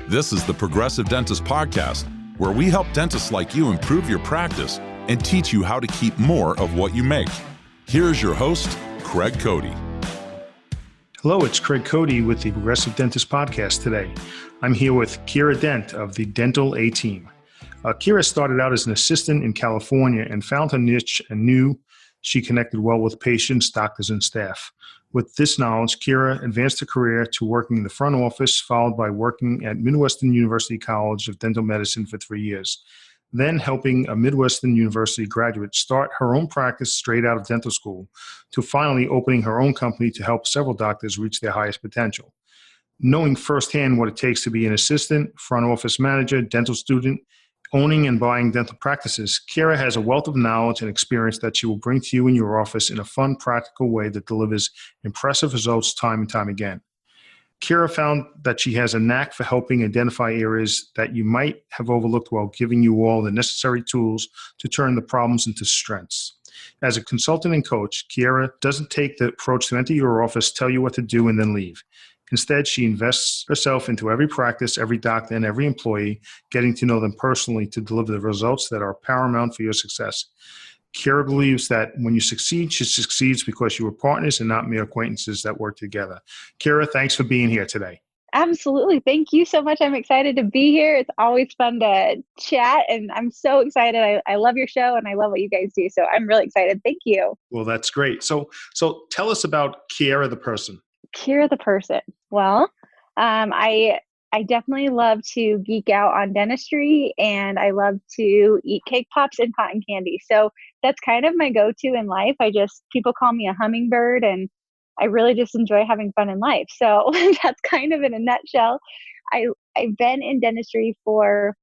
This is the Progressive Dentist Podcast, where we help dentists like you improve your practice and teach you how to keep more of what you make. Here's your host, Craig Cody. Hello, it's Craig Cody with the Progressive Dentist Podcast today. I'm here with Kiera Dent of the Dental A-Team. Kiera started out as an assistant in California and found her niche and knew she connected well with patients, doctors, and staff. With this knowledge, Kiera advanced her career to working in the front office, followed by working at Midwestern University College of Dental Medicine for 3 years, then helping a Midwestern University graduate start her own practice straight out of dental school, to finally opening her own company to help several doctors reach their highest potential. Knowing firsthand what it takes to be an assistant, front office manager, dental student, owning and buying dental practices, Kiera has a wealth of knowledge and experience that she will bring to you in your office in a fun, practical way that delivers impressive results time and time again. Kiera found that she has a knack for helping identify areas that you might have overlooked while giving you all the necessary tools to turn the problems into strengths. As a consultant and coach, Kiera doesn't take the approach to enter your office, tell you what to do, and then leave. Instead, she invests herself into every practice, every doctor, and every employee, getting to know them personally to deliver the results that are paramount for your success. Kiera believes that when you succeed, she succeeds because you are partners and not mere acquaintances that work together. Kiera, thanks for being here today. Absolutely. Thank you so much. I'm excited to be here. It's always fun to chat, and I'm so excited. I love your show, and I love what you guys do. So I'm really excited. Thank you. Well, that's great. So tell us about Kiera the person. Kiera the person. Well, I definitely love to geek out on dentistry, and I love to eat cake pops and cotton candy. So that's kind of my go-to in life. People call me a hummingbird, and I really just enjoy having fun in life. So that's kind of in a nutshell. I've been in dentistry for,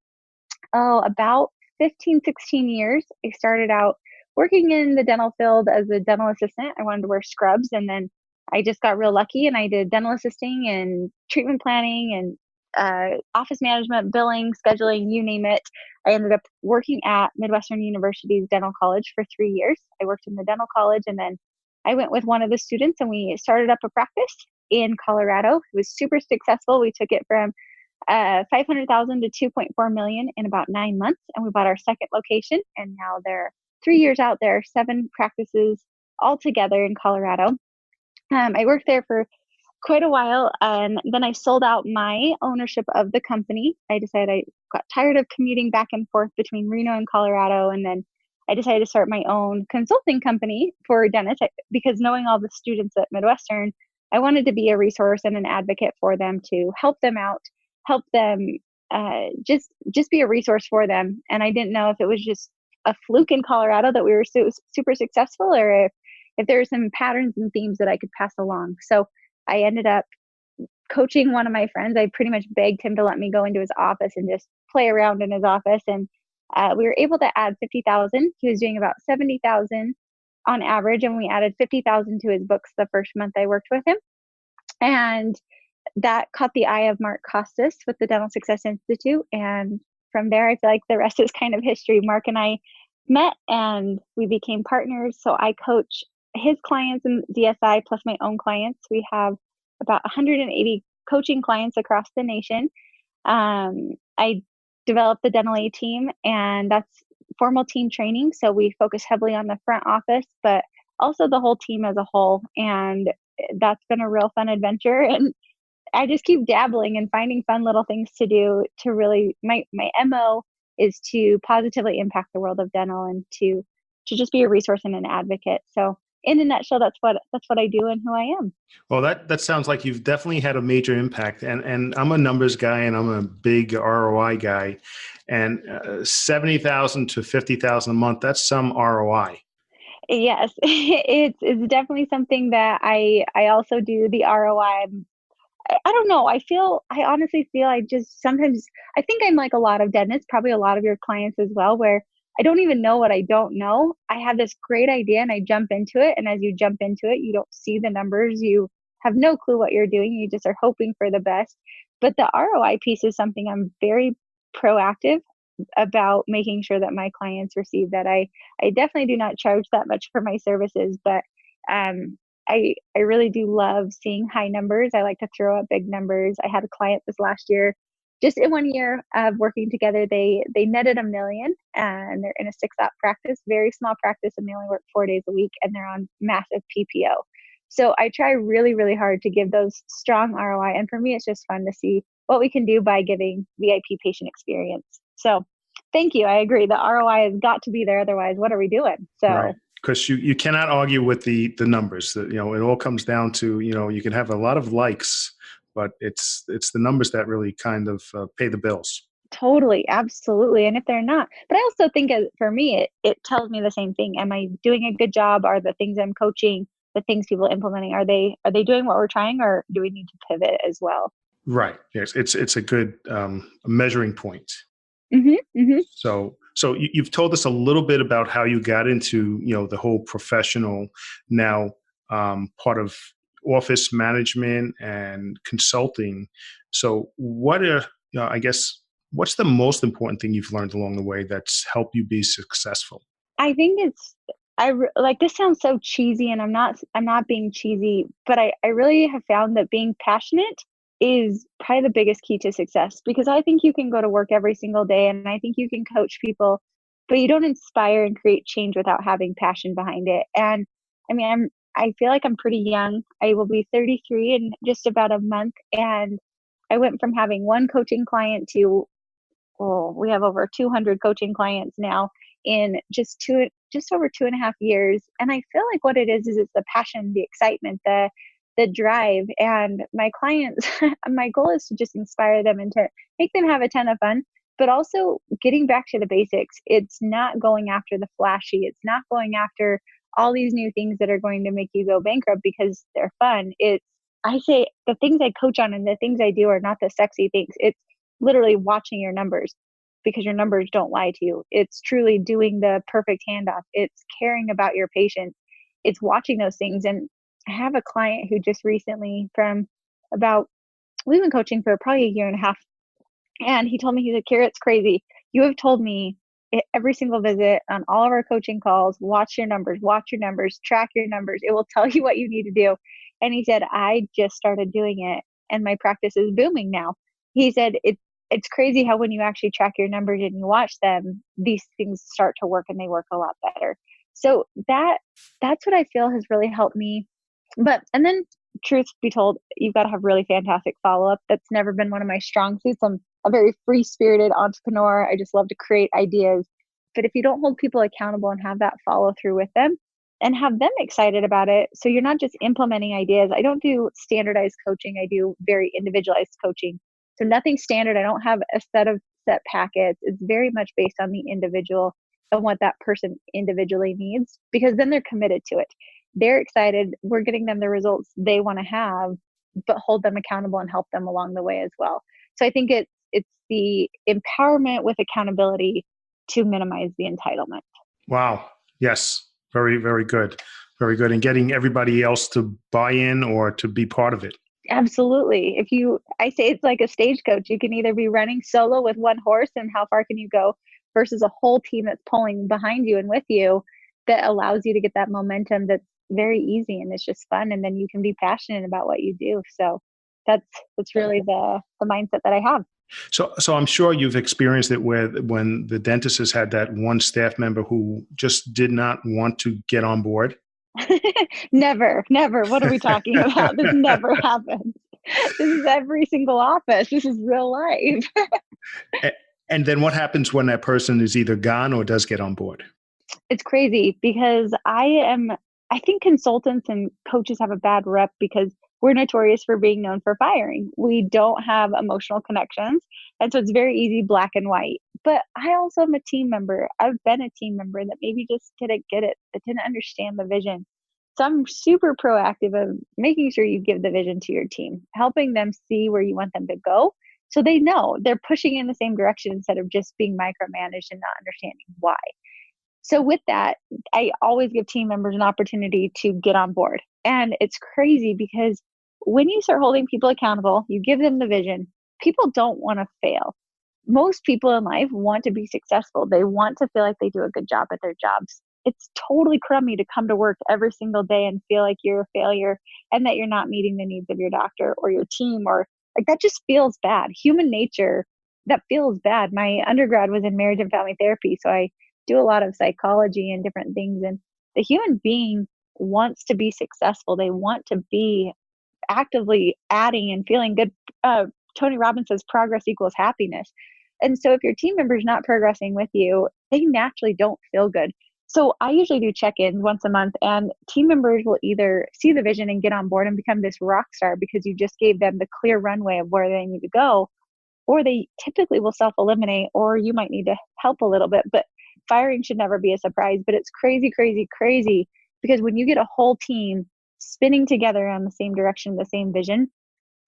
about 15, 16 years. I started out working in the dental field as a dental assistant. I wanted to wear scrubs, and then I just got real lucky and I did dental assisting and treatment planning and office management, billing, scheduling, you name it. I ended up working at Midwestern University's dental college for 3 years. I worked in the dental college, and then I went with one of the students and we started up a practice in Colorado. It was super successful. We took it from $500,000 to $2.4 million in about 9 months, and we bought our second location. And now they're 3 years out there, 7 practices all together in Colorado. I worked there for quite a while, and then I sold out my ownership of the company. I decided I got tired of commuting back and forth between Reno and Colorado, and then I decided to start my own consulting company for dentists because knowing all the students at Midwestern, I wanted to be a resource and an advocate for them to help them out, help them just be a resource for them. And I didn't know if it was just a fluke in Colorado that we were super successful, or if there were some patterns and themes that I could pass along. So I ended up coaching one of my friends. I pretty much begged him to let me go into his office and just play around in his office. And we were able to add 50,000. He was doing about 70,000 on average. And we added 50,000 to his books the first month I worked with him. And that caught the eye of Mark Costas with the Dental Success Institute. And from there, I feel like the rest is kind of history. Mark and I met and we became partners. So I coach his clients in DSI plus my own clients. We have about 180 coaching clients across the nation. I developed the Dental A-Team, and that's formal team training. So we focus heavily on the front office, but also the whole team as a whole. And that's been a real fun adventure. And I just keep dabbling and finding fun little things to do to really, my MO is to positively impact the world of dental and to just be a resource and an advocate. So in a nutshell, that's what I do and who I am. Well, that sounds like you've definitely had a major impact. And I'm a numbers guy and I'm a big ROI guy. And 70,000 to 50,000 a month, that's some ROI. Yes, it's definitely something that I also do the ROI. I don't know. I honestly feel I think I'm like a lot of dentists, probably a lot of your clients as well, where I don't even know what I don't know. I have this great idea and I jump into it. And as you jump into it, you don't see the numbers. You have no clue what you're doing. You just are hoping for the best. But the ROI piece is something I'm very proactive about making sure that my clients receive that. I definitely do not charge that much for my services, but I really do love seeing high numbers. I like to throw up big numbers. I had a client this last year just in 1 year of working together, they netted $1 million, and they're in a 6-op practice, very small practice, and they only work 4 days a week, and they're on massive PPO. So I try really, really hard to give those strong ROI. And for me, it's just fun to see what we can do by giving VIP patient experience. So thank you. I agree. The ROI has got to be there. Otherwise, what are we doing? So. Right. Because you cannot argue with the numbers. That, you know, it all comes down to, you know, you can have a lot of likes, but it's the numbers that really kind of pay the bills. Totally, absolutely. And if they're not, but I also think for me, it tells me the same thing. Am I doing a good job? Are the things I'm coaching, the things people are implementing, are they doing what we're trying, or do we need to pivot as well? Right. Yes. It's a good measuring point. Mm-hmm, mm-hmm. So you've told us a little bit about how you got into, you know, the whole professional now part of office management and consulting. So what are, you know, I guess, what's the most important thing you've learned along the way that's helped you be successful? I think like, this sounds so cheesy, and I'm not being cheesy, but I really have found that being passionate is probably the biggest key to success, because I think you can go to work every single day and I think you can coach people, but you don't inspire and create change without having passion behind it. And I mean, I feel like I'm pretty young. I will be 33 in just about a month. And I went from having one coaching client to, we have over 200 coaching clients now in just over 2.5 years. And I feel like what it is it's the passion, the excitement, the drive. And my clients, my goal is to just inspire them and to make them have a ton of fun, but also getting back to the basics. It's not going after the flashy. It's not going after all these new things that are going to make you go bankrupt because they're fun. I say the things I coach on and the things I do are not the sexy things. It's literally watching your numbers, because your numbers don't lie to you. It's truly doing the perfect handoff. It's caring about your patient. It's watching those things. And I have a client who just recently we've been coaching for probably 1.5 years. And he told me, he's like, Kiera, it's crazy. You have told me every single visit on all of our coaching calls, watch your numbers, track your numbers. It will tell you what you need to do. And he said, I just started doing it and my practice is booming now. He said, it's crazy how when you actually track your numbers and you watch them, these things start to work and they work a lot better. So that's what I feel has really helped me. And then truth be told, you've got to have really fantastic follow-up. That's never been one of my strong suits. I'm a very free-spirited entrepreneur. I just love to create ideas. But if you don't hold people accountable and have that follow through with them and have them excited about it, so you're not just implementing ideas. I don't do standardized coaching. I do very individualized coaching. So nothing standard. I don't have a set packets. It's very much based on the individual and what that person individually needs, because then they're committed to it. They're excited. We're getting them the results they want to have, but hold them accountable and help them along the way as well. So I think it's the empowerment with accountability to minimize the entitlement. Wow. Yes. Very, very good. Very good. And getting everybody else to buy in or to be part of it. Absolutely. I say it's like a stagecoach. You can either be running solo with one horse, and how far can you go, versus a whole team that's pulling behind you and with you, that allows you to get that momentum that's very easy and it's just fun. And then you can be passionate about what you do. So that's really the mindset that I have. So I'm sure you've experienced it when the dentist has had that one staff member who just did not want to get on board. Never. What are we talking about? This never happens. This is every single office. This is real life. And then what happens when that person is either gone or does get on board? It's crazy, because I think consultants and coaches have a bad rep because we're notorious for being known for firing. We don't have emotional connections. And so it's very easy, black and white. But I also am a team member. I've been a team member that maybe just didn't get it, that didn't understand the vision. So I'm super proactive of making sure you give the vision to your team, helping them see where you want them to go, so they know they're pushing in the same direction instead of just being micromanaged and not understanding why. So with that, I always give team members an opportunity to get on board. And it's crazy because when you start holding people accountable, you give them the vision, people don't want to fail. Most people in life want to be successful. They want to feel like they do a good job at their jobs. It's totally crummy to come to work every single day and feel like you're a failure and that you're not meeting the needs of your doctor or your team, or like that just feels bad. Human nature that feels bad. My undergrad was in marriage and family therapy, so I do a lot of psychology and different things. And the human being wants to be successful. They want to be actively adding and feeling good. Tony Robbins says progress equals happiness. And so if your team member's not progressing with you, they naturally don't feel good. So I usually do check-ins once a month, and team members will either see the vision and get on board and become this rock star because you just gave them the clear runway of where they need to go, or they typically will self-eliminate, or you might need to help a little bit. But firing should never be a surprise. But it's crazy, crazy, crazy, because when you get a whole team spinning together on the same direction, the same vision,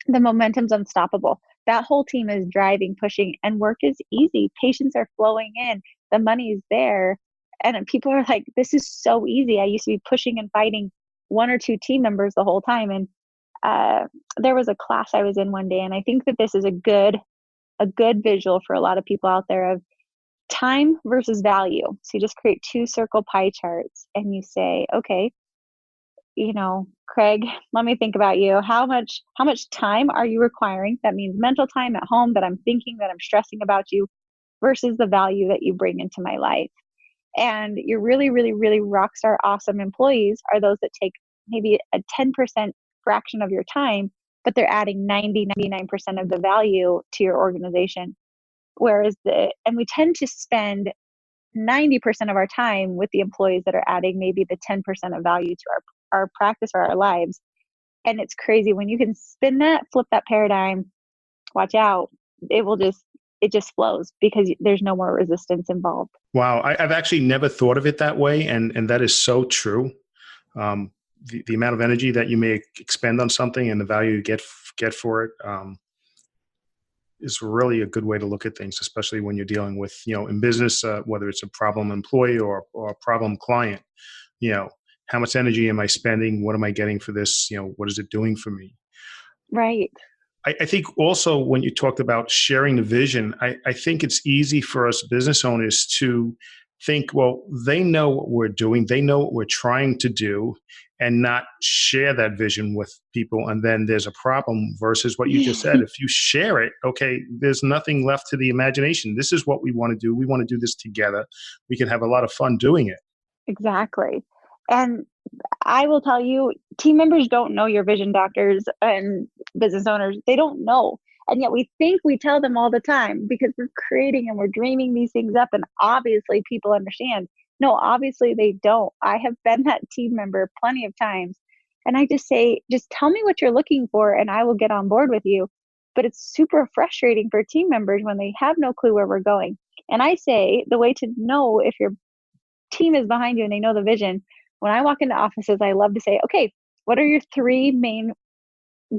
the momentum's unstoppable. That whole team is driving, pushing, and work is easy. Patients are flowing in, the money's there. And people are like, this is so easy. I used to be pushing and fighting one or two team members the whole time. And there was a class I was in one day, and I think that this is a good visual for a lot of people out there of time versus value. So you just create two circle pie charts and you say, okay, Craig, let me think about you. How much time are you requiring? That means mental time at home that I'm thinking, that I'm stressing about you, versus the value that you bring into my life. And your really, really, really rock star awesome employees are those that take maybe a 10% fraction of your time, but they're adding 99% of the value to your organization. And we tend to spend 90% of our time with the employees that are adding maybe the 10% of value to our practice or our lives. And it's crazy when you can spin that, flip that paradigm, watch out, it just flows because there's no more resistance involved. Wow. I've actually never thought of it that way. And that is so true. The amount of energy that you may expend on something and the value you get for it is really a good way to look at things, especially when you're dealing with, in business, whether it's a problem employee or a problem client, how much energy am I spending? What am I getting for this? What is it doing for me? Right. I think also when you talked about sharing the vision, I think it's easy for us business owners to think, well, they know what we're doing, they know what we're trying to do, and not share that vision with people. And then there's a problem versus what you just said. If you share it, okay, there's nothing left to the imagination. This is what we want to do. We want to do this together. We can have a lot of fun doing it. Exactly. And I will tell you, team members don't know your vision, doctors and business owners. They don't know. And yet we think we tell them all the time because we're creating and we're dreaming these things up. And obviously people understand. No, obviously they don't. I have been that team member plenty of times. And I just say, just tell me what you're looking for and I will get on board with you. But it's super frustrating for team members when they have no clue where we're going. And I say the way to know if your team is behind you and they know the vision, when I walk into offices, I love to say, okay, what are your three main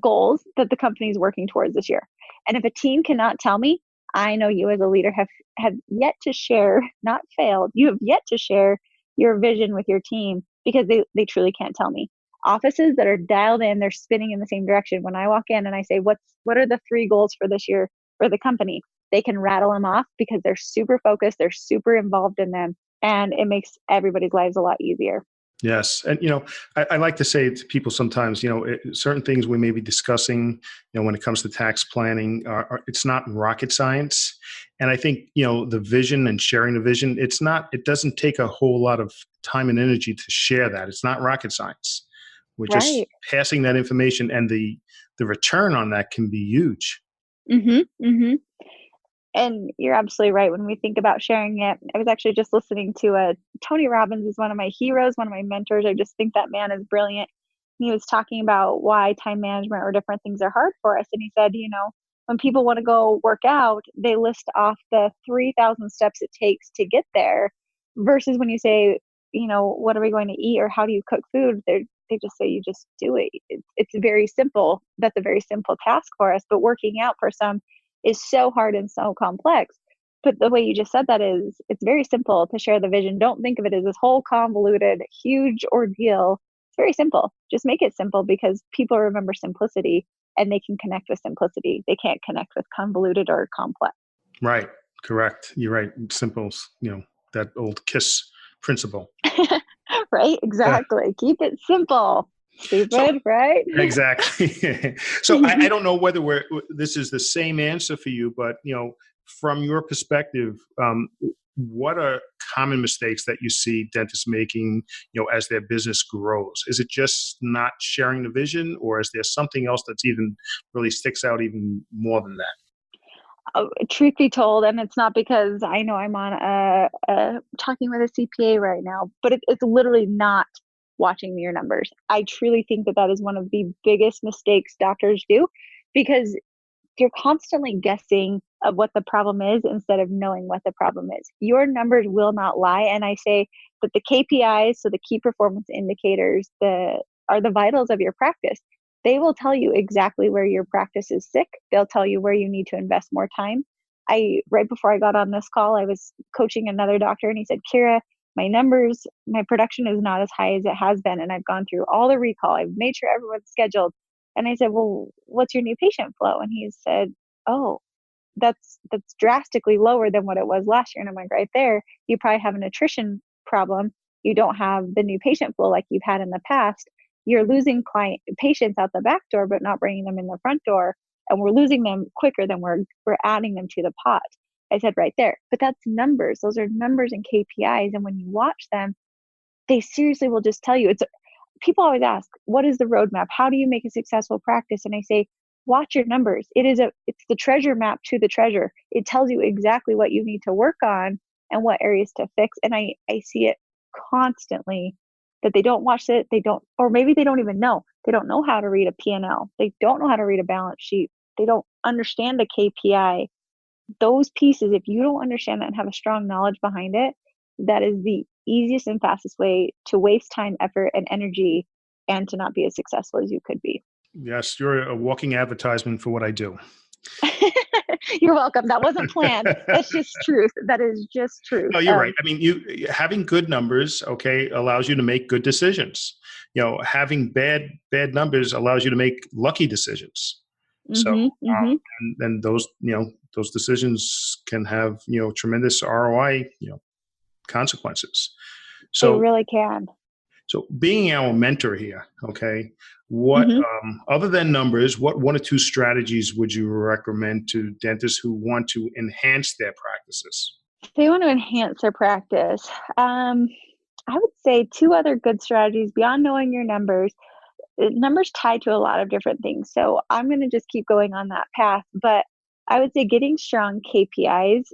goals that the company is working towards this year? And if a team cannot tell me, I know you as a leader have yet to share, not failed, you have yet to share your vision with your team because they truly can't tell me. Offices that are dialed in, they're spinning in the same direction. When I walk in and I say, what are the three goals for this year for the company? They can rattle them off because they're super focused, they're super involved in them, and it makes everybody's lives a lot easier. Yes. And, I like to say to people sometimes, certain things we may be discussing, when it comes to tax planning, it's not rocket science. And I think, the vision and sharing the vision, it doesn't take a whole lot of time and energy to share that. It's not rocket science. We're just passing that information, and the return on that can be huge. Mm-hmm. Mm-hmm. And you're absolutely right. When we think about sharing it, I was actually just listening to Tony Robbins is one of my heroes, one of my mentors. I just think that man is brilliant. He was talking about why time management or different things are hard for us. And he said, when people want to go work out, they list off the 3,000 steps it takes to get there versus when you say, what are we going to eat or how do you cook food? They just say, you just do it. It's very simple. That's a very simple task for us. But working out for some is so hard and so complex. But the way you just said that is, it's very simple to share the vision. Don't think of it as this whole convoluted, huge ordeal. It's very simple. Just make it simple because people remember simplicity and they can connect with simplicity. They can't connect with convoluted or complex. Right. Correct. You're right. Simple, that old KISS principle. Right. Exactly. Keep it simple. Stupid, right? Exactly. So I don't know whether this is the same answer for you, but from your perspective, what are common mistakes that you see dentists making, as their business grows? Is it just not sharing the vision, or is there something else that's even really sticks out even more than that? Truth be told, and it's not because I know I'm on talking with a CPA right now, but it's literally not watching your numbers. I truly think that is one of the biggest mistakes doctors do, because you're constantly guessing of what the problem is instead of knowing what the problem is. Your numbers will not lie. And I say that the KPIs, so the key performance indicators, are the vitals of your practice. They will tell you exactly where your practice is sick. They'll tell you where you need to invest more time. Right before I got on this call, I was coaching another doctor, and he said, Kiera, my numbers, my production is not as high as it has been. And I've gone through all the recall. I've made sure everyone's scheduled. And I said, well, what's your new patient flow? And he said, oh, that's drastically lower than what it was last year. And I'm like, right there, you probably have an attrition problem. You don't have the new patient flow like you've had in the past. You're losing patients out the back door, but not bringing them in the front door. And we're losing them quicker than we're adding them to the pot. I said, right there. But that's numbers. Those are numbers and KPIs. And when you watch them, they seriously will just tell you. People always ask, what is the roadmap? How do you make a successful practice? And I say, watch your numbers. It's the treasure map to the treasure. It tells you exactly what you need to work on and what areas to fix. And I see it constantly that they don't watch it. Or maybe they don't even know. They don't know how to read a P&L. They don't know how to read a balance sheet. They don't understand a KPI. Those pieces, if you don't understand that and have a strong knowledge behind it, that is the easiest and fastest way to waste time, effort, and energy, and to not be as successful as you could be. Yes, you're a walking advertisement for what I do. You're welcome. That wasn't planned. That's just truth. That is just truth. No, you're right. I mean, you having good numbers, okay, allows you to make good decisions. Having bad numbers allows you to make lucky decisions. So, and those decisions can have tremendous ROI consequences. So they really can. So being our mentor here, okay, what other than numbers, what one or two strategies would you recommend to dentists who want to enhance their practices? If they want to enhance their practice, I would say two other good strategies beyond knowing your numbers. Numbers tie to a lot of different things. So I'm going to just keep going on that path. But I would say getting strong KPIs,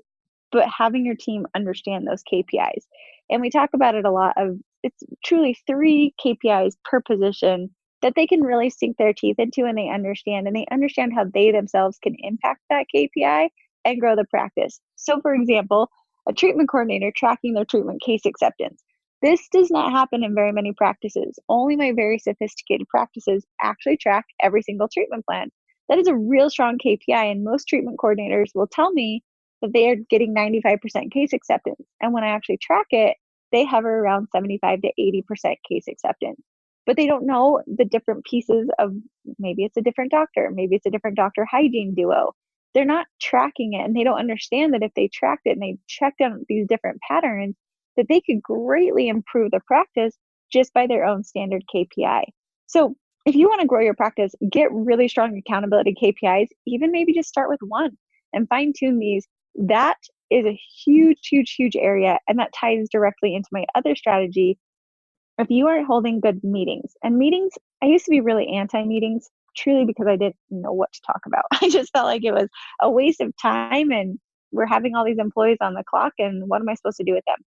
but having your team understand those KPIs. And we talk about it a lot it's truly 3 KPIs per position that they can really sink their teeth into, and they understand how they themselves can impact that KPI and grow the practice. So for example, a treatment coordinator tracking their treatment case acceptance. This does not happen in very many practices. Only my very sophisticated practices actually track every single treatment plan. That is a real strong KPI, and most treatment coordinators will tell me that they are getting 95% case acceptance. And when I actually track it, they hover around 75 to 80% case acceptance. But they don't know the different pieces of, maybe it's a different doctor, maybe it's a different doctor hygiene duo. They're not tracking it, and they don't understand that if they tracked it and they checked out these different patterns, that they could greatly improve the practice just by their own standard KPI. So if you want to grow your practice, get really strong accountability KPIs, even maybe just start with one and fine tune these. That is a huge, huge, huge area. And that ties directly into my other strategy. If you aren't holding good meetings, and meetings, I used to be really anti-meetings, truly because I didn't know what to talk about. I just felt like it was a waste of time, and we're having all these employees on the clock, and what am I supposed to do with them?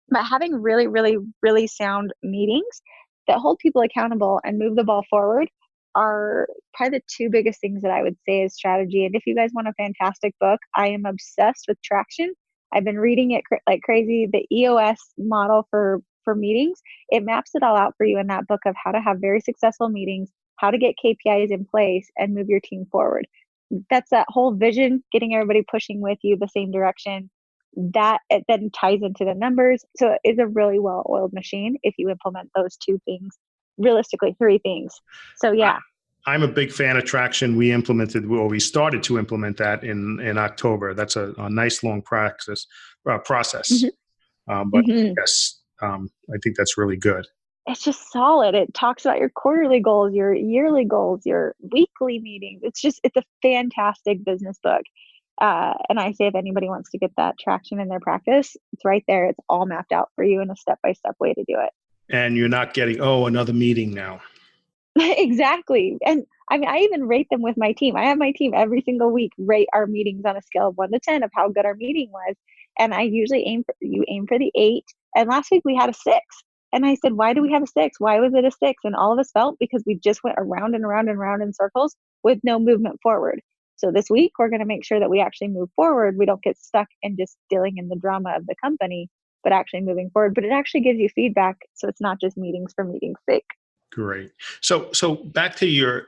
But having really, really, really sound meetings that hold people accountable and move the ball forward are probably the 2 biggest things that I would say is strategy. And if you guys want a fantastic book, I am obsessed with traction. I've been reading it like crazy. The EOS model for meetings, it maps it all out for you in that book of how to have very successful meetings, how to get KPIs in place and move your team forward. That's that whole vision, getting everybody pushing with you the same direction. That it then ties into the numbers. So it is a really well-oiled machine if you implement those 2 things, realistically 3 things. So yeah. I'm a big fan of traction. We started to implement that in October. That's a nice long process. But yes, I think that's really good. It's just solid. It talks about your quarterly goals, your yearly goals, your weekly meetings. It's a fantastic business book. And I say, if anybody wants to get that traction in their practice, it's right there. It's all mapped out for you in a step-by-step way to do it. And you're not getting, another meeting now. Exactly. And I mean, I even rate them with my team. I have my team every single week rate our meetings on a scale of 1 to 10 of how good our meeting was. And I usually aim for the 8. And last week we had a 6. And I said, why do we have a 6? Why was it a 6? And all of us felt because we just went around and around and around in circles with no movement forward. So this week we're going to make sure that we actually move forward. We don't get stuck in just dealing in the drama of the company, but actually moving forward. But it actually gives you feedback. So it's not just meetings for meetings' sake. Great. So back to your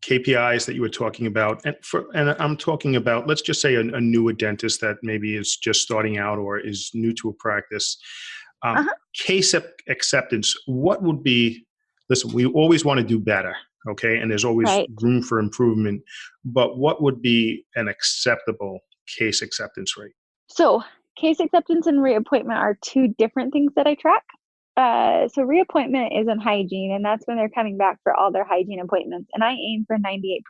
KPIs that you were talking about, and I'm talking about, let's just say a newer dentist that maybe is just starting out or is new to a practice. Case acceptance. What would be? Listen, we always want to do better, okay? And there's always room for improvement. But what would be an acceptable case acceptance rate? So case acceptance and reappointment are 2 different things that I track. So reappointment is in hygiene, and that's when they're coming back for all their hygiene appointments. And I aim for 98%.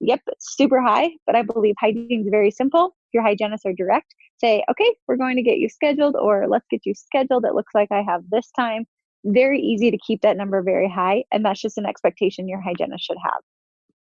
Yep, it's super high, but I believe hygiene is very simple. If your hygienists are direct, say, okay, we're going to get you scheduled, or let's get you scheduled. It looks like I have this time. Very easy to keep that number very high. And that's just an expectation your hygienist should have.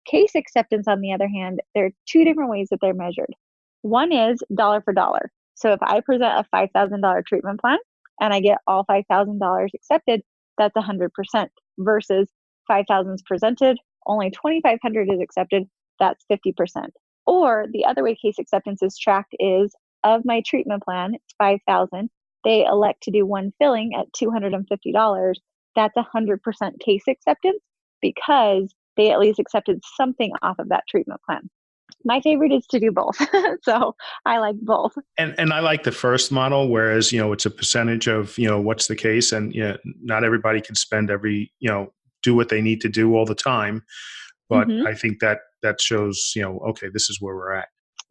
Case acceptance, on the other hand, there are 2 different ways that they're measured. One is dollar for dollar. So if I present a $5,000 treatment plan, and I get all $5,000 accepted, that's 100% versus 5,000 is presented, only 2,500 is accepted, that's 50%. Or the other way case acceptance is tracked is, of my treatment plan, it's 5,000, they elect to do one filling at $250, that's 100% case acceptance because they at least accepted something off of that treatment plan. My favorite is to do both. So I like both. And I like the first model, whereas, it's a percentage of, what's the case. And not everybody can spend do what they need to do all the time. But I think that shows, okay, this is where we're at.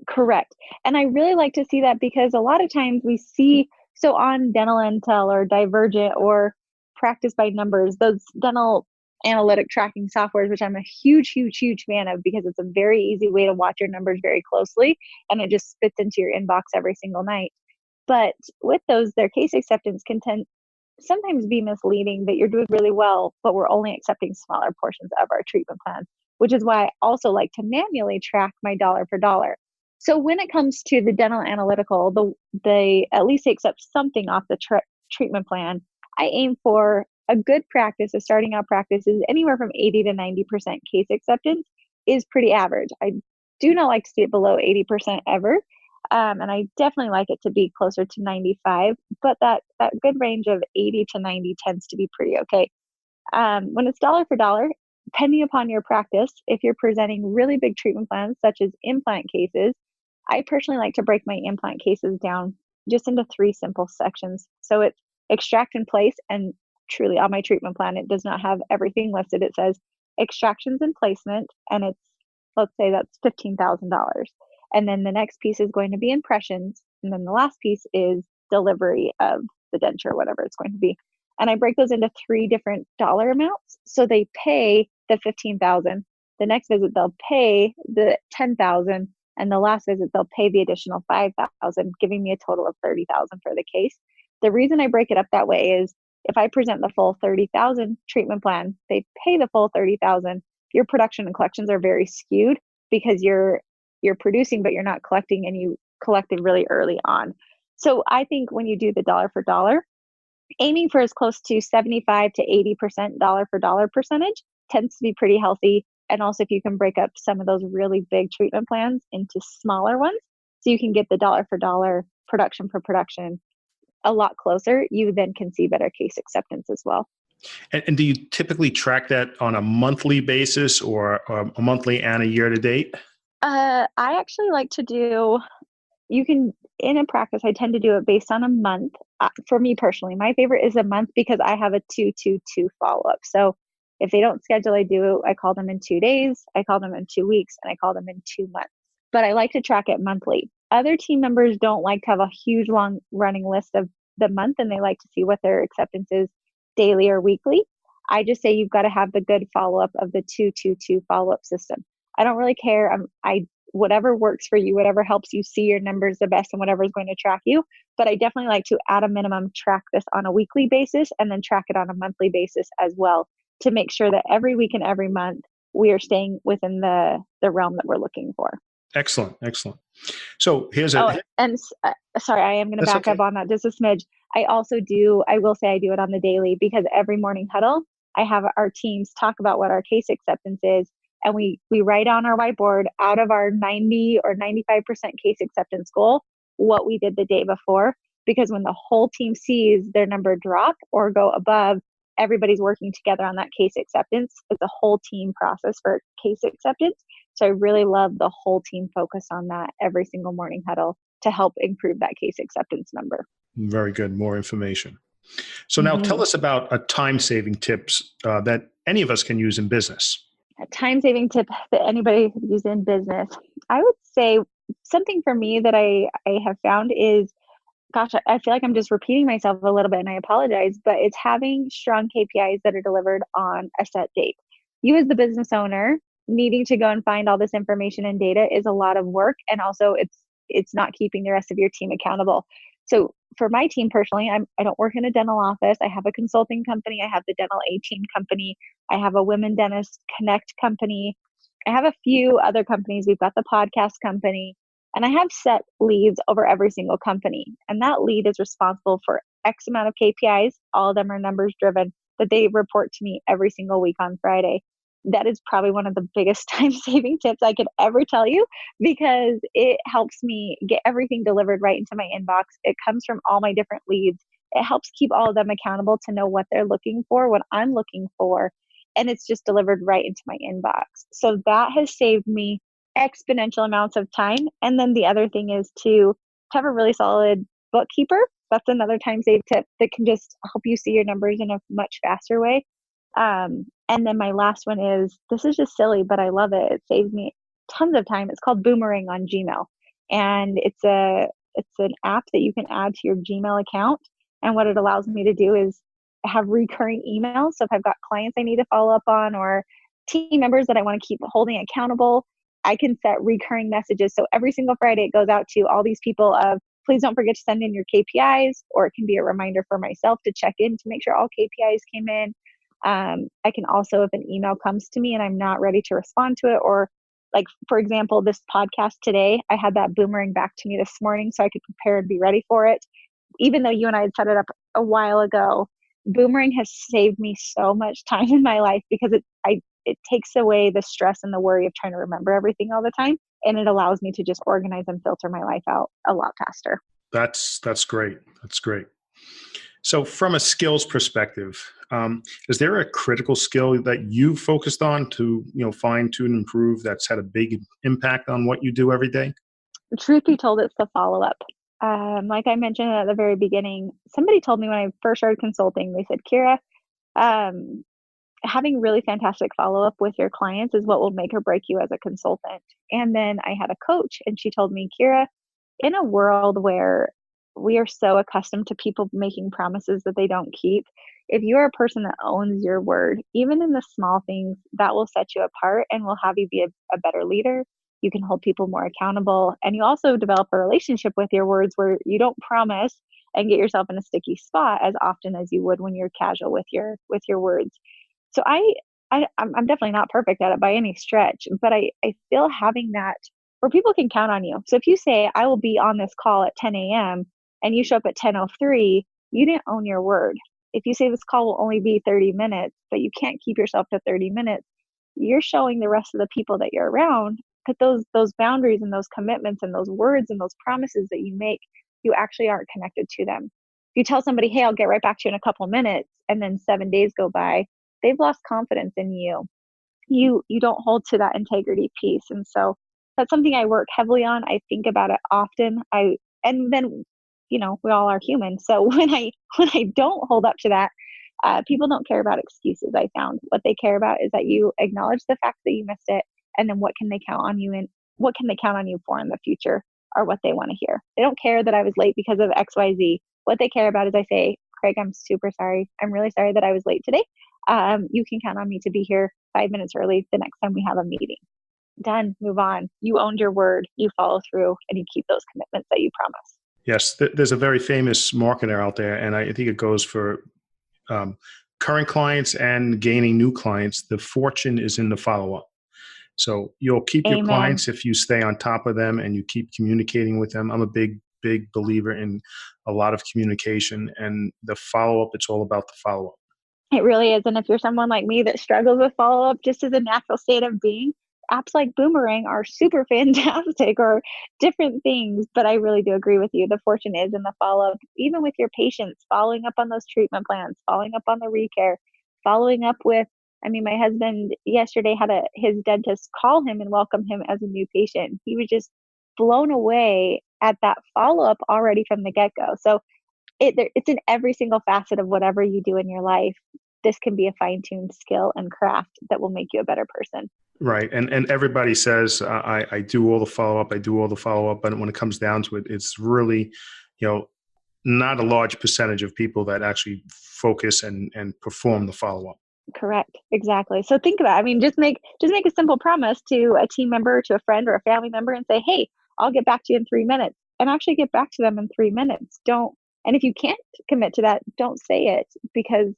Correct. And I really like to see that because a lot of times we see, so on Dental Intel or Divergent or Practice by Numbers, those dental analytic tracking softwares, which I'm a huge fan of because it's a very easy way to watch your numbers very closely, and it just spits into your inbox every single night. But with those, their case acceptance can sometimes be misleading that you're doing really well, but we're only accepting smaller portions of our treatment plan, which is why I also like to manually track my dollar for dollar. So when it comes to the dental analytical, they at least accept something off the treatment plan. I aim for a good practice, a starting out practice, is anywhere from 80 to 90% case acceptance is pretty average. I do not like to see it below 80% ever. And I definitely like it to be closer to 95, but that good range of 80 to 90 tends to be pretty okay. When it's dollar for dollar, depending upon your practice, if you're presenting really big treatment plans, such as implant cases, I personally like to break my implant cases down just into 3 simple sections. So it's extract in place, and truly on my treatment plan, it does not have everything listed. It says extractions and placement, and let's say that's $15,000. And then the next piece is going to be impressions. And then the last piece is delivery of the denture, whatever it's going to be. And I break those into 3 different dollar amounts. So they pay the $15,000. The next visit, they'll pay the $10,000. And the last visit, they'll pay the additional $5,000, giving me a total of $30,000 for the case. The reason I break it up that way is if I present the full $30,000 treatment plan, they pay the full $30,000. Your production and collections are very skewed because you're producing, but you're not collecting, and you collected really early on. So I think when you do the dollar for dollar, aiming for as close to 75 to 80% dollar for dollar percentage tends to be pretty healthy. And also if you can break up some of those really big treatment plans into smaller ones, so you can get the dollar for dollar, production per production a lot closer, you then can see better case acceptance as well. And do you typically track that on a monthly basis or a monthly and a year to date? I actually like to do, in a practice, I tend to do it based on a month. For me personally, my favorite is a month because I have a 2-2-2 follow-up. So if they don't schedule, I call them in 2 days, I call them in 2 weeks, and I call them in 2 months. But I like to track it monthly. Other team members don't like to have a huge long running list of the month, and they like to see what their acceptance is daily or weekly. I just say you've got to have the good follow-up of the 2-2-2 follow-up system. I don't really care. I whatever works for you, whatever helps you see your numbers the best and whatever is going to track you. But I definitely like to, at a minimum, track this on a weekly basis and then track it on a monthly basis as well, to make sure that every week and every month we are staying within the realm that we're looking for. Excellent. Excellent. So Sorry, I am going to that's back okay. up on that just a smidge. I will say I do it on the daily, because every morning huddle, I have our teams talk about what our case acceptance is. And we write on our whiteboard, out of our 90 or 95% case acceptance goal, what we did the day before. Because when the whole team sees their number drop or go above, everybody's working together on that case acceptance. It's a whole team process for case acceptance. So I really love the whole team focus on that every single morning huddle to help improve that case acceptance number. Very good. More information. So now tell us about a time-saving tips that any of us can use in business. A time-saving tip that anybody could use in business. I would say something for me that I have found is, gosh, I feel like I'm just repeating myself a little bit and I apologize, but it's having strong KPIs that are delivered on a set date. You as the business owner needing to go and find all this information and data is a lot of work. And also it's not keeping the rest of your team accountable. So for my team personally, I don't work in a dental office. I have a consulting company. I have the Dental A-Team company. I have a Women Dentist Connect company. I have a few other companies. We've got the podcast company. And I have set leads over every single company. And that lead is responsible for X amount of KPIs. All of them are numbers driven, that they report to me every single week on Friday. That is probably one of the biggest time-saving tips I could ever tell you, because it helps me get everything delivered right into my inbox. It comes from all my different leads. It helps keep all of them accountable to know what they're looking for, what I'm looking for, and it's just delivered right into my inbox. So that has saved me exponential amounts of time. And then the other thing is to have a really solid bookkeeper. That's another time save tip that can just help you see your numbers in a much faster way. And then my last one is, this is just silly, but I love it. It saves me tons of time. It's called Boomerang on Gmail. And it's an app that you can add to your Gmail account. And what it allows me to do is have recurring emails. So if I've got clients I need to follow up on, or team members that I want to keep holding accountable, I can set recurring messages. So every single Friday it goes out to all these people of, please don't forget to send in your KPIs, or it can be a reminder for myself to check in to make sure all KPIs came in. I can also, if an email comes to me and I'm not ready to respond to it, or like, for example, this podcast today, I had that boomerang back to me this morning so I could prepare and be ready for it. Even though you and I had set it up a while ago, Boomerang has saved me so much time in my life, because it takes away the stress and the worry of trying to remember everything all the time. And it allows me to just organize and filter my life out a lot faster. That's great. That's great. So from a skills perspective, is there a critical skill that you focused on to, fine tune, improve, that's had a big impact on what you do every day? Truth be told, it's the follow-up. Like I mentioned at the very beginning, somebody told me when I first started consulting, they said, Kiera, having really fantastic follow-up with your clients is what will make or break you as a consultant. And then I had a coach, and she told me, Kiera, in a world where we are so accustomed to people making promises that they don't keep, if you are a person that owns your word, even in the small things, that will set you apart and will have you be a better leader. You can hold people more accountable, and you also develop a relationship with your words where you don't promise and get yourself in a sticky spot as often as you would when you're casual with your words. So I'm definitely not perfect at it by any stretch, but I feel having that where people can count on you. So if you say, I will be on this call at 10 a.m. and you show up at 10:03, you didn't own your word. If you say this call will only be 30 minutes, but you can't keep yourself to 30 minutes, you're showing the rest of the people that you're around that those boundaries and those commitments and those words and those promises that you make, you actually aren't connected to them. If you tell somebody, hey, I'll get right back to you in a couple minutes, and then 7 days go by, they've lost confidence in you. You don't hold to that integrity piece. And so that's something I work heavily on. I think about it often. And then, we all are human. So when I don't hold up to that, people don't care about excuses. I found what they care about is that you acknowledge the fact that you missed it, and then what can they count on you for in the future, or what they want to hear. They don't care that I was late because of XYZ. What they care about is I say, Craig, I'm super sorry. I'm really sorry that I was late today. You can count on me to be here 5 minutes early the next time we have a meeting. done, move on. You owned your word, you follow through, and you keep those commitments that you promise. Yes, there's a very famous marketer out there, and I think it goes for um, current clients and gaining new clients. The fortune is in the follow-up. So you'll keep your Amen. clients if you stay on top of them and you keep communicating with them. I'm a big believer in a lot of communication, and the follow-up, it's all about the follow-up. It really is. And if you're someone like me that struggles with follow up just as a natural state of being, apps like Boomerang are super fantastic or different things. But I really do agree with you. The fortune is in the follow up, even with your patients, following up on those treatment plans, following up on the recare, following up with, I mean, my husband yesterday had his dentist call him and welcome him as a new patient. He was just blown away at that follow up already from the get go. So it's in every single facet of whatever you do in your life. This can be a fine-tuned skill and craft that will make you a better person. Right. And everybody says, I do all the follow-up, I do all the follow-up. But when it comes down to it, it's really, not a large percentage of people that actually focus and perform the follow-up. Correct. Exactly. So think about it. I mean, just make a simple promise to a team member, to a friend or a family member and say, hey, I'll get back to you in 3 minutes, and actually get back to them in 3 minutes. And if you can't commit to that, don't say it, because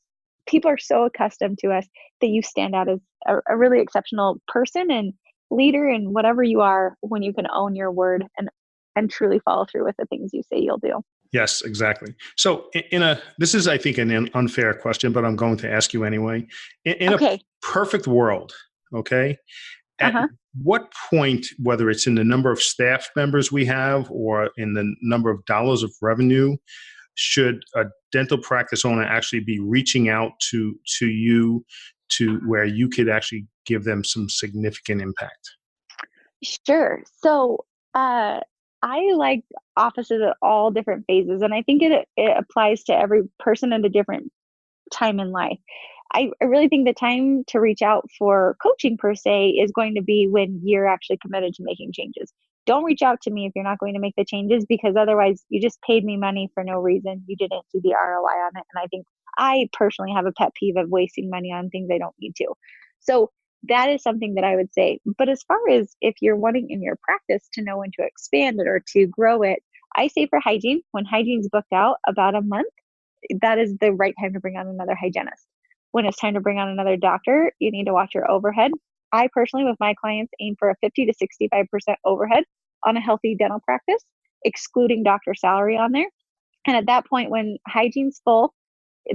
people are so accustomed to us that you stand out as a really exceptional person and leader and whatever you are when you can own your word and truly follow through with the things you say you'll do. Yes, exactly. So this is, I think, an unfair question, but I'm going to ask you anyway. In a Okay. perfect world, okay, at Uh-huh. what point, whether it's in the number of staff members we have or in the number of dollars of revenue, should a dental practice owner actually be reaching out to you to where you could actually give them some significant impact? Sure. So I like offices at all different phases, and I think it applies to every person at a different time in life. I really think the time to reach out for coaching per se is going to be when you're actually committed to making changes. Don't reach out to me if you're not going to make the changes, because otherwise you just paid me money for no reason. You didn't see the ROI on it. And I think I personally have a pet peeve of wasting money on things I don't need to. So that is something that I would say. But as far as if you're wanting in your practice to know when to expand it or to grow it, I say for hygiene, when hygiene's booked out about a month, that is the right time to bring on another hygienist. When it's time to bring on another doctor, you need to watch your overhead. I personally, with my clients, aim for a 50 to 65% overhead on a healthy dental practice, excluding doctor salary on there. And at that point, when hygiene's full,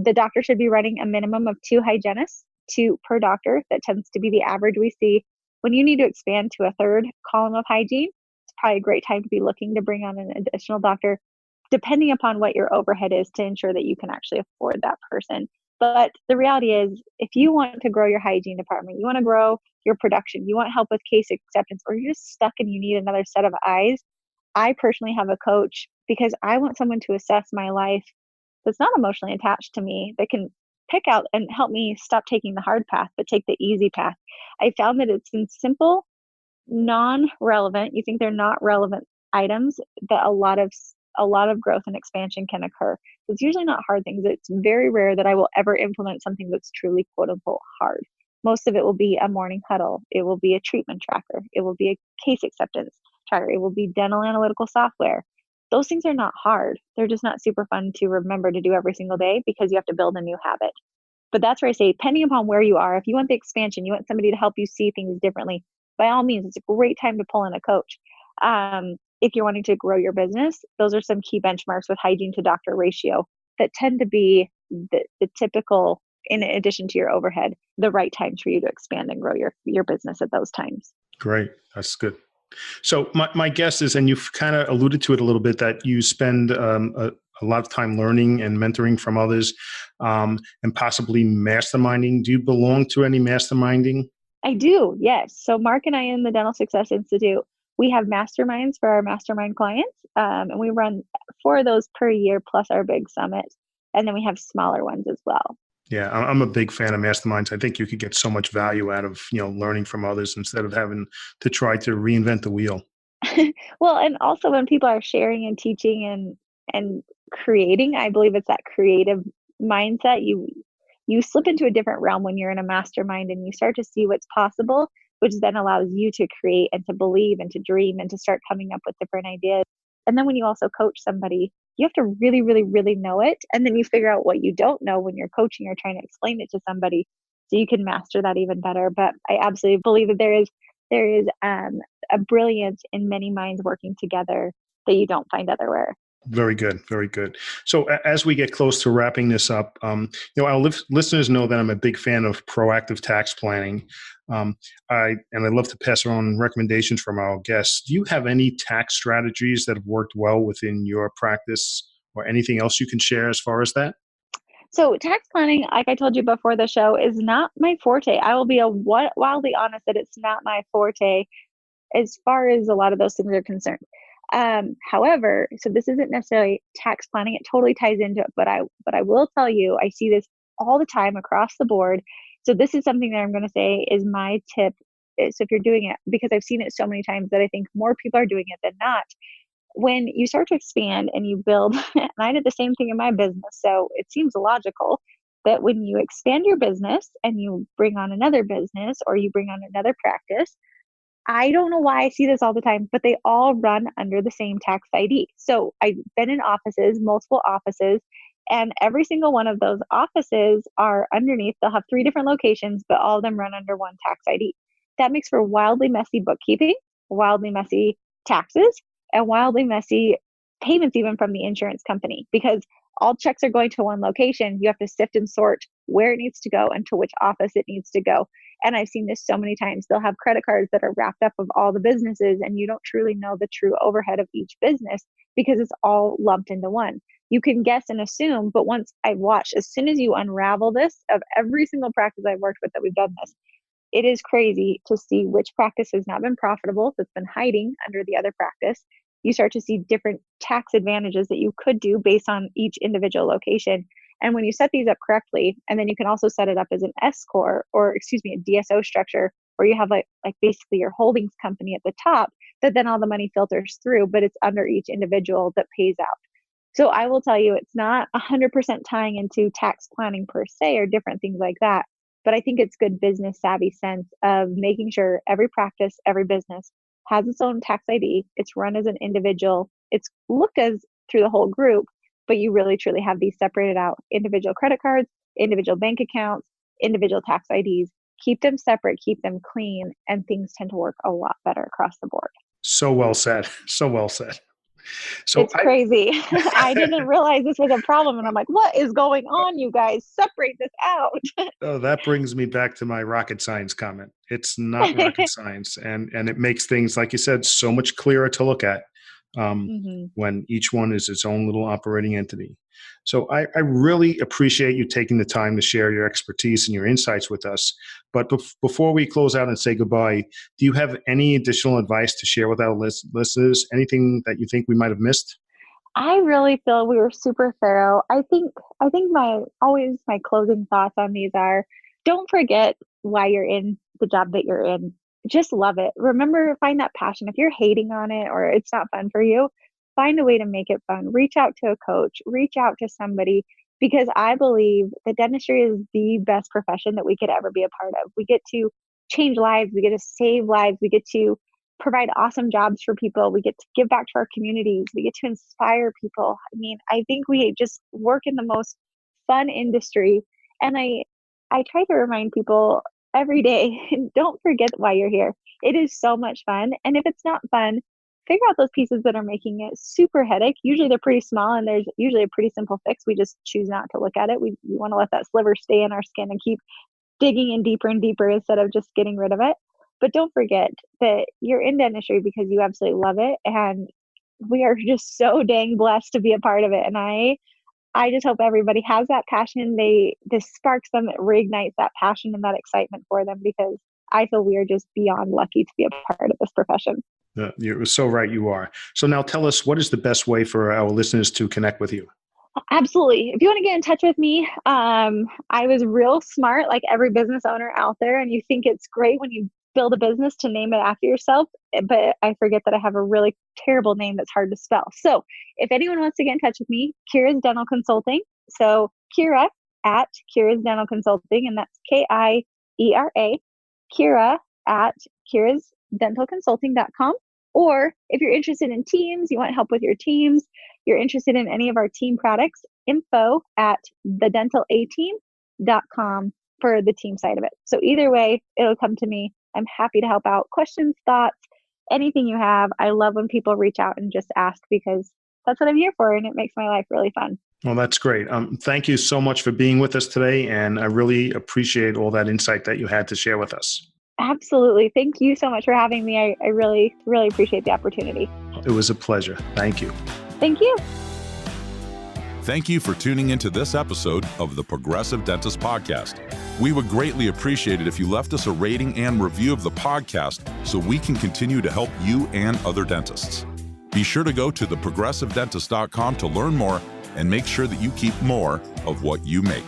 the doctor should be running a minimum of 2 hygienists, 2 per doctor. That tends to be the average we see. When you need to expand to a third column of hygiene, it's probably a great time to be looking to bring on an additional doctor, depending upon what your overhead is, to ensure that you can actually afford that person. But the reality is, if you want to grow your hygiene department, you want to grow your production, you want help with case acceptance, or you're just stuck and you need another set of eyes, I personally have a coach because I want someone to assess my life that's not emotionally attached to me, that can pick out and help me stop taking the hard path, but take the easy path. I found that it's in simple, non-relevant, you think they're not relevant items, that a lot of growth and expansion can occur. It's usually not hard things. It's very rare that I will ever implement something that's truly quote unquote hard. Most of it will be a morning huddle. It will be a treatment tracker. It will be a case acceptance tracker. It will be dental analytical software. Those things are not hard. They're just not super fun to remember to do every single day because you have to build a new habit. But that's where I say, depending upon where you are, if you want the expansion, you want somebody to help you see things differently, by all means, it's a great time to pull in a coach. If you're wanting to grow your business, those are some key benchmarks with hygiene to doctor ratio that tend to be the typical, in addition to your overhead, the right times for you to expand and grow your business at those times. Great. That's good. So my guess is, and you've kind of alluded to it a little bit, that you spend a lot of time learning and mentoring from others, and possibly masterminding. Do you belong to any masterminding? I do, yes. So Mark and I in the Dental Success Institute, we have masterminds for our mastermind clients, and we run 4 of those per year plus our big summit. And then we have smaller ones as well. Yeah, I'm a big fan of masterminds. I think you could get so much value out of, learning from others instead of having to try to reinvent the wheel. Well, and also when people are sharing and teaching and creating, I believe it's that creative mindset. You slip into a different realm when you're in a mastermind and you start to see what's possible which then allows you to create and to believe and to dream and to start coming up with different ideas. And then when you also coach somebody, you have to really, really, really know it. And then you figure out what you don't know when you're coaching or trying to explain it to somebody so you can master that even better. But I absolutely believe that there is a brilliance in many minds working together that you don't find otherwhere. Very good. Very good. So as we get close to wrapping this up, our listeners know that I'm a big fan of proactive tax planning. I love to pass on recommendations from our guests. Do you have any tax strategies that have worked well within your practice, or anything else you can share as far as that? So tax planning, like I told you before the show, is not my forte. I will be wildly honest that it's not my forte as far as a lot of those things are concerned. However, so this isn't necessarily tax planning. It totally ties into it, but I will tell you, I see this all the time across the board. So this is something that I'm going to say is my tip. So if you're doing it, because I've seen it so many times that I think more people are doing it than not. When you start to expand and you build, and I did the same thing in my business, so it seems logical that when you expand your business and you bring on another business or you bring on another practice, I don't know why I see this all the time, but they all run under the same tax ID. So I've been in offices, multiple offices, and every single one of those offices are underneath. They'll have 3 different locations, but all of them run under one tax ID. That makes for wildly messy bookkeeping, wildly messy taxes, and wildly messy payments even from the insurance company, because all checks are going to one location. You have to sift and sort where it needs to go and to which office it needs to go. And I've seen this so many times. They'll have credit cards that are wrapped up of all the businesses, and you don't truly know the true overhead of each business because it's all lumped into one. You can guess and assume, but once I've watched, as soon as you unravel this of every single practice I've worked with that we've done this, it is crazy to see which practice has not been profitable, that's been hiding under the other practice. You start to see different tax advantages that you could do based on each individual location. And when you set these up correctly, and then you can also set it up as an S corp, or excuse me, a DSO structure, where you have like basically your holdings company at the top, that then all the money filters through, but it's under each individual that pays out. So I will tell you, it's not 100% tying into tax planning per se or different things like that. But I think it's good business savvy sense of making sure every practice, every business has its own tax ID. It's run as an individual. It's looked as through the whole group, but you really truly have these separated out: individual credit cards, individual bank accounts, individual tax IDs. Keep them separate, keep them clean, and things tend to work a lot better across the board. So well said. So well said. So It's crazy. I didn't realize this was a problem. And I'm like, what is going on, you guys? Separate this out. Oh, that brings me back to my rocket science comment. It's not rocket science, and it makes things, like you said, so much clearer to look at when each one is its own little operating entity. So I really appreciate you taking the time to share your expertise and your insights with us. But before we close out and say goodbye, do you have any additional advice to share with our listeners? Anything that you think we might have missed? I really feel we were super thorough. I think my closing thoughts on these are: don't forget why you're in the job that you're in. Just love it. Remember, find that passion. If you're hating on it or it's not fun for you, find a way to make it fun. Reach out to a coach, reach out to somebody, because I believe that dentistry is the best profession that we could ever be a part of. We get to change lives, we get to save lives, we get to provide awesome jobs for people. We get to give back to our communities. We get to inspire people. I mean, I think we just work in the most fun industry. And I try to remind people every day, don't forget why you're here. It is so much fun. And if it's not fun, figure out those pieces that are making it super headache. Usually they're pretty small and there's usually a pretty simple fix. We just choose not to look at it. We want to let that sliver stay in our skin and keep digging in deeper and deeper instead of just getting rid of it. But don't forget that you're in dentistry because you absolutely love it. And we are just so dang blessed to be a part of it. And I just hope everybody has that passion. This sparks them, it reignites that passion and that excitement for them, because I feel we are just beyond lucky to be a part of this profession. You're so right, you are. So now tell us, what is the best way for our listeners to connect with you? Absolutely. If you want to get in touch with me, I was real smart, like every business owner out there. And you think it's great when you build a business to name it after yourself, but I forget that I have a really terrible name that's hard to spell. So if anyone wants to get in touch with me, Kiera's Dental Consulting. So Kiera at Kiera's Dental Consulting, and that's Kiera. Kiera at kierasdentalconsulting.com. Or if you're interested in teams, you want help with your teams, you're interested in any of our team products, info at thedentalateam.com for the team side of it. So either way, it'll come to me. I'm happy to help out. Questions, thoughts, anything you have. I love when people reach out and just ask, because that's what I'm here for, and it makes my life really fun. Well, that's great. Thank you so much for being with us today, and I really appreciate all that insight that you had to share with us. Absolutely. Thank you so much for having me. I really, really appreciate the opportunity. It was a pleasure. Thank you. Thank you. Thank you for tuning into this episode of the Progressive Dentist Podcast. We would greatly appreciate it if you left us a rating and review of the podcast so we can continue to help you and other dentists. Be sure to go to theprogressivedentist.com to learn more and make sure that you keep more of what you make.